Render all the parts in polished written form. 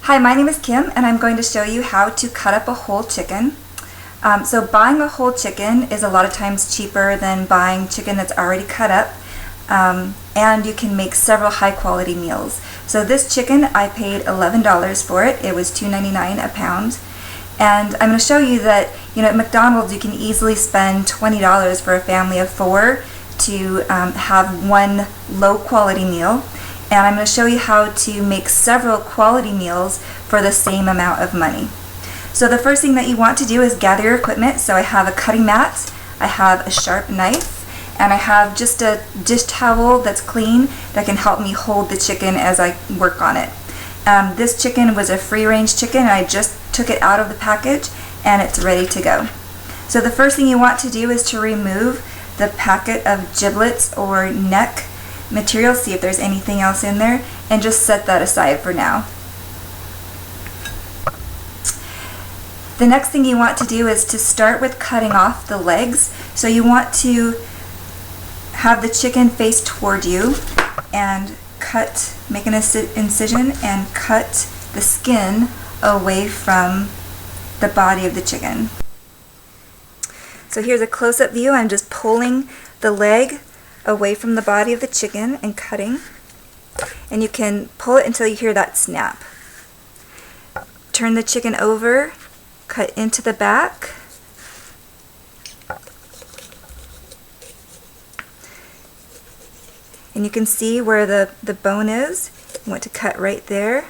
Hi, my name is Kim and I'm going to show you how to cut up a whole chicken. So buying a whole chicken is a lot of times cheaper than buying chicken that's already cut up, and you can make several high quality meals. So this chicken, I paid $11 for it. It was $2.99 a pound. And I'm going to show you that at McDonald's you can easily spend $20 for a family of 4 to have one low quality meal. And I'm going to show you how to make several quality meals for the same amount of money. So the first thing that you want to do is gather your equipment. So I have a cutting mat, I have a sharp knife, and I have just a dish towel that's clean that can help me hold the chicken as I work on it. This chicken was a free-range chicken and I just took it out of the package and it's ready to go. So the first thing you want to do is to remove the packet of giblets or neck material, see if there's anything else in there, and just set that aside for now. The next thing you want to do is to start with cutting off the legs. So you want to have the chicken face toward you and make an incision and cut the skin away from the body of the chicken. So here's a close-up view. I'm just pulling the leg away from the body of the chicken and cutting, and you can pull it until you hear that snap. Turn the chicken over, cut into the back, and you can see where the bone is. You want to cut right there,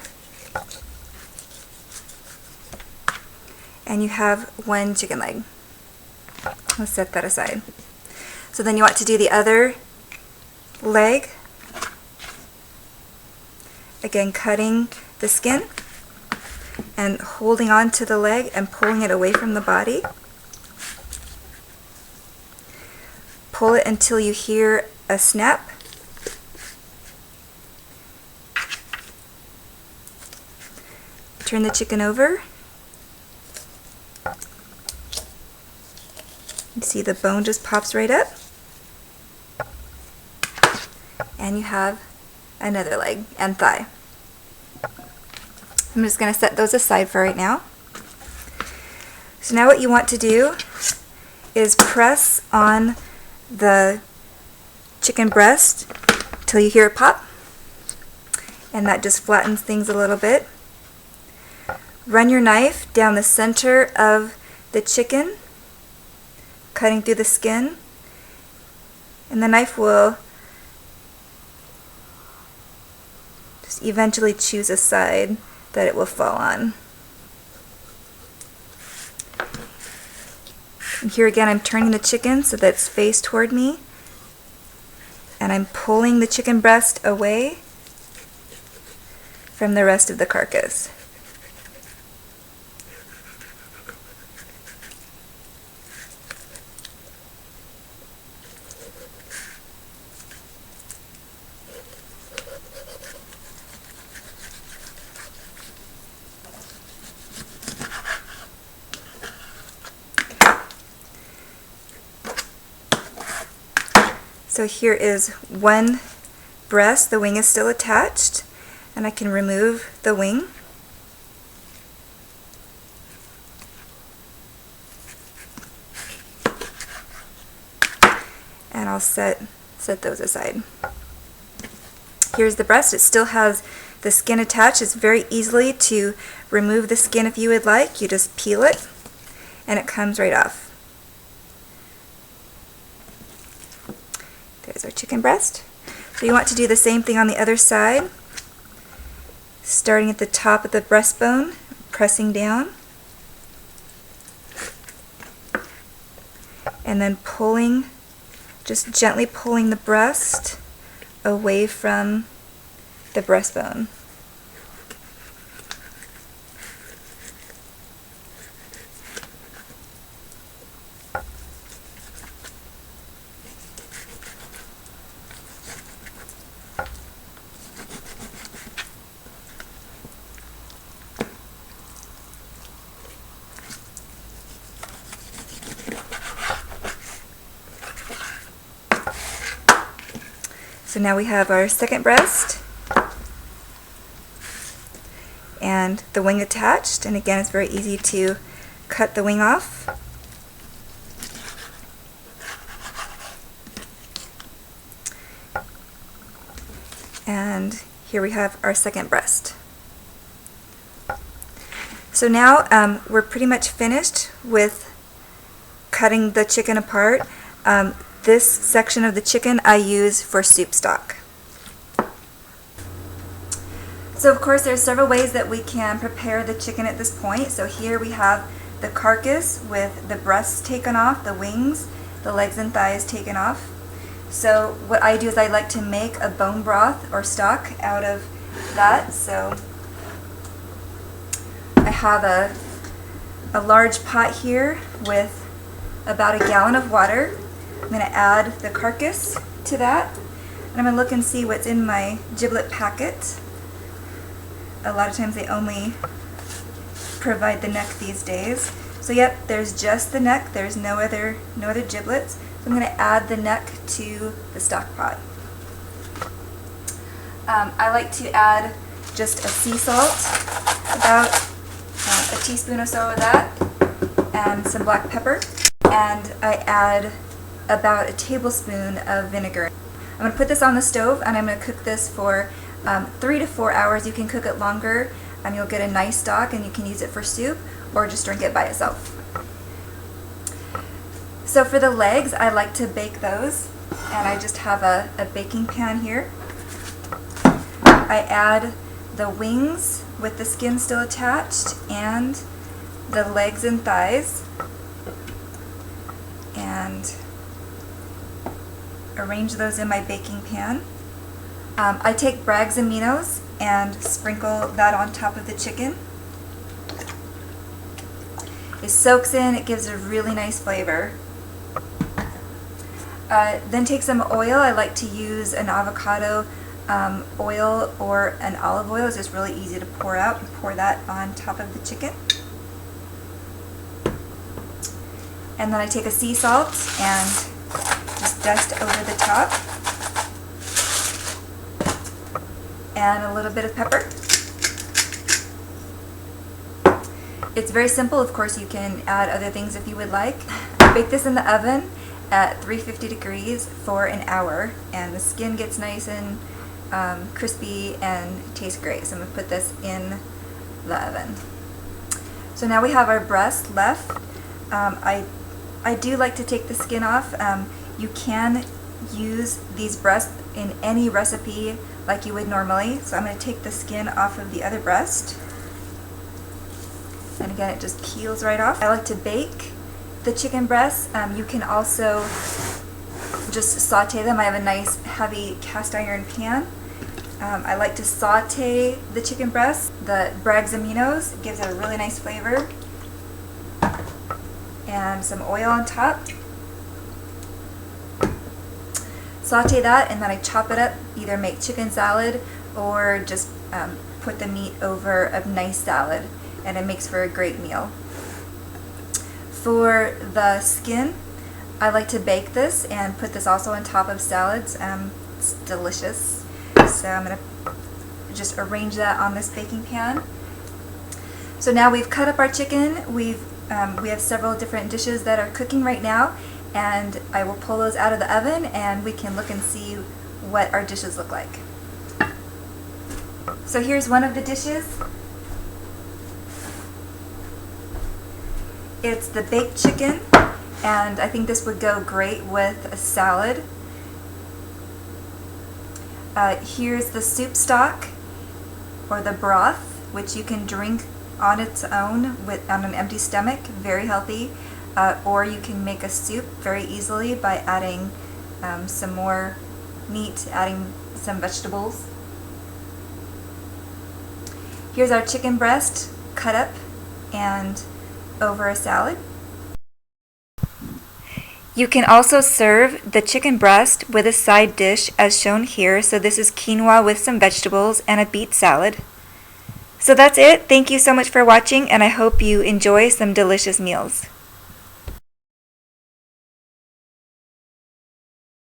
and you have one chicken leg. Let's set that aside. So then you want to do the other leg. Again, cutting the skin and holding on to the leg and pulling it away from the body. Pull it until you hear a snap. Turn the chicken over. You see the bone just pops right up. And you have another leg and thigh. I'm just going to set those aside for right now. So now what you want to do is press on the chicken breast till you hear it pop, and that just flattens things a little bit. Run your knife down the center of the chicken, cutting through the skin, and the knife will just eventually choose a side that it will fall on. And here again I'm turning the chicken so that it's faced toward me, and I'm pulling the chicken breast away from the rest of the carcass. So here is one breast. The wing is still attached, and I can remove the wing. And I'll set those aside. Here's the breast. It still has the skin attached. It's very easily to remove the skin if you would like. You just peel it and it comes right off. There's our chicken breast. So you want to do the same thing on the other side, starting at the top of the breastbone, pressing down, and then pulling, just gently pulling the breast away from the breastbone. So now we have our second breast. and the wing attached, and again it's very easy to cut the wing off. And here we have our second breast. So now we're pretty much finished with cutting the chicken apart. This section of the chicken I use for soup stock. So of course there's several ways that we can prepare the chicken at this point. So here we have the carcass with the breasts taken off, the wings, the legs and thighs taken off. So what I do is I like to make a bone broth or stock out of that. So I have a large pot here with about 1 gallon of water. I'm going to add the carcass to that, and I'm going to look and see what's in my giblet packet. A lot of times they only provide the neck these days. So yep, there's just the neck, there's no other giblets. So I'm going to add the neck to the stock pot. I like to add just a sea salt, about a teaspoon or so of that, and some black pepper, and I add about a tablespoon of vinegar. I'm going to put this on the stove and I'm going to cook this for 3 to 4 hours. You can cook it longer and you'll get a nice stock, and you can use it for soup or just drink it by itself. So for the legs, I like to bake those, and I just have a baking pan here. I add the wings with the skin still attached and the legs and thighs, and arrange those in my baking pan. I take Bragg's aminos and sprinkle that on top of the chicken. It soaks in, it gives a really nice flavor. Then take some oil. I like to use an avocado oil or an olive oil. It's just really easy to pour out, and pour that on top of the chicken. And then I take a sea salt and just dust over the top, and a little bit of pepper. It's very simple. Of course, you can add other things if you would like. Bake this in the oven at 350 degrees for an hour, and the skin gets nice and crispy and tastes great. So I'm going to put this in the oven. So now we have our breast left. I do like to take the skin off. You can use these breasts in any recipe like you would normally. So I'm going to take the skin off of the other breast. And again, it just peels right off. I like to bake the chicken breasts. You can also just saute them. I have a nice heavy cast iron pan. I like to saute the chicken breasts. The Bragg's aminos gives it a really nice flavor. And some oil on top. Saute that, and then I chop it up, either make chicken salad or just put the meat over a nice salad, and it makes for a great meal. For the skin, I like to bake this and put this also on top of salads. It's delicious. So I'm going to just arrange that on this baking pan. So now we've cut up our chicken. We have several different dishes that are cooking right now, and I will pull those out of the oven and we can look and see what our dishes look like. So here's one of the dishes. It's the baked chicken, and I think this would go great with a salad. Here's the soup stock, or the broth, which you can drink on its own on an empty stomach, very healthy, or you can make a soup very easily by adding some more meat, adding some vegetables. Here's our chicken breast cut up and over a salad. You can also serve the chicken breast with a side dish as shown here. So this is quinoa with some vegetables and a beet salad. So that's it. Thank you so much for watching, and I hope you enjoy some delicious meals.